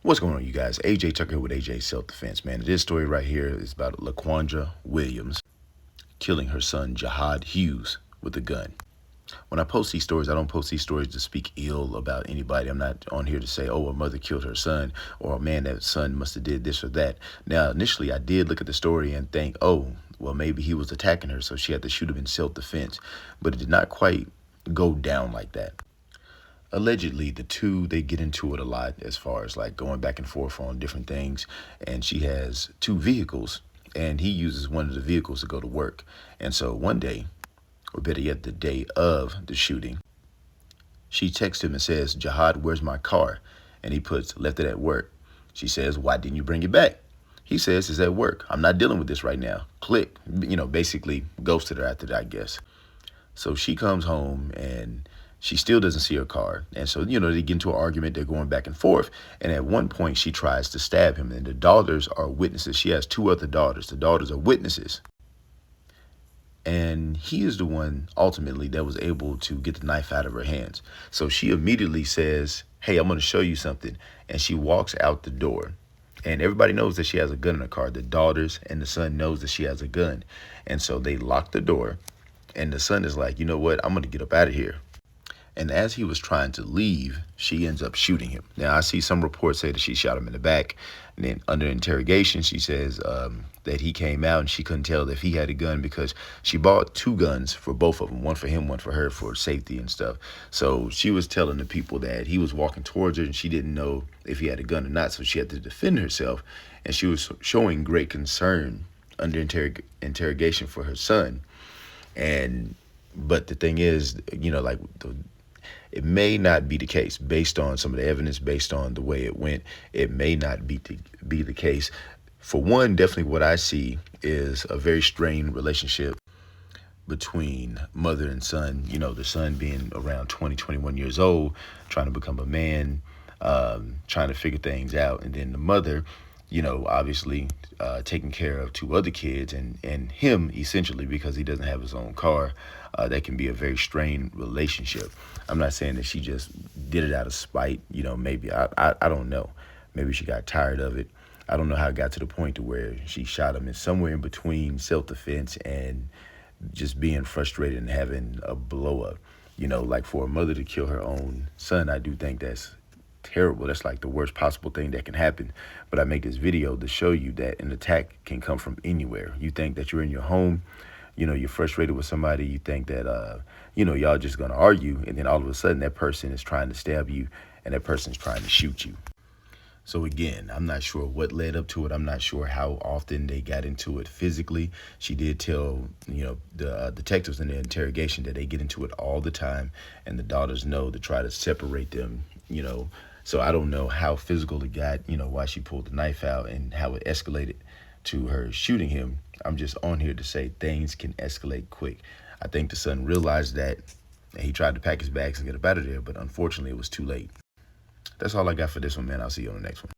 What's going on, you guys? AJ Tucker here with AJ Self Defense, man. This story right here is about Laquandra Williams killing her son Jahad Hughes with a gun. When I post these stories, I don't post these stories to speak ill about anybody. I'm not on here to say, oh, a mother killed her son, or man, that son must have did this or that. Now, initially, I did look at the story and think, oh, well, maybe he was attacking her, so she had to shoot him in self-defense. But it did not quite go down like that. Allegedly, the two, they get into it a lot as far as like going back and forth on different things. And she has two vehicles, and he uses one of the vehicles to go to work. And so one day, or better yet, the day of the shooting, she texts him and says, Jahad, where's my car? And he puts, left it at work. She says, why didn't you bring it back? He says, it's at work. I'm not dealing with this right now. Click. Basically ghosted her after that, I guess. So she comes home and she still doesn't see her car. And so, they get into an argument. They're going back and forth. And at one point, she tries to stab him. And the daughters are witnesses. She has two other daughters. The daughters are witnesses. And he is the one, ultimately, that was able to get the knife out of her hands. So she immediately says, hey, I'm going to show you something. And she walks out the door. And everybody knows that she has a gun in her car. The daughters and the son knows that she has a gun. And so they lock the door. And the son is like, you know what? I'm going to get up out of here. And as he was trying to leave, she ends up shooting him. Now, I see some reports say that she shot him in the back. And then under interrogation, she says that he came out and she couldn't tell if he had a gun because she bought two guns for both of them, one for him, one for her, for safety and stuff. So she was telling the people that he was walking towards her and she didn't know if he had a gun or not. So she had to defend herself. And she was showing great concern under interrogation for her son. But the thing is, it may not be the case based on some of the evidence, based on the way it went. It may not be the case. For one, definitely what I see is a very strained relationship between mother and son. The son being around 20, 21 years old, trying to become a man, trying to figure things out. And then the mother, obviously taking care of two other kids and him essentially because he doesn't have his own car. That can be a very strained relationship. I'm not saying that she just did it out of spite. Maybe I don't know. Maybe she got tired of it. I don't know how it got to the point to where she shot him. It's somewhere in between self-defense and just being frustrated and having a blow up. Like for a mother to kill her own son, I do think that's terrible. That's like the worst possible thing that can happen. But I make this video to show you that an attack can come from anywhere. You think that you're in your home, you're frustrated with somebody, you think that y'all just gonna argue, and then all of a sudden that person is trying to stab you and that person's trying to shoot you. So again, I'm not sure what led up to it. I'm not sure how often they got into it physically. She did tell, the detectives in the interrogation that they get into it all the time, and the daughters know to try to separate them, So I don't know how physical it got, why she pulled the knife out and how it escalated to her shooting him. I'm just on here to say things can escalate quick. I think the son realized that, and he tried to pack his bags and get up out of there, but unfortunately it was too late. That's all I got for this one, man. I'll see you on the next one.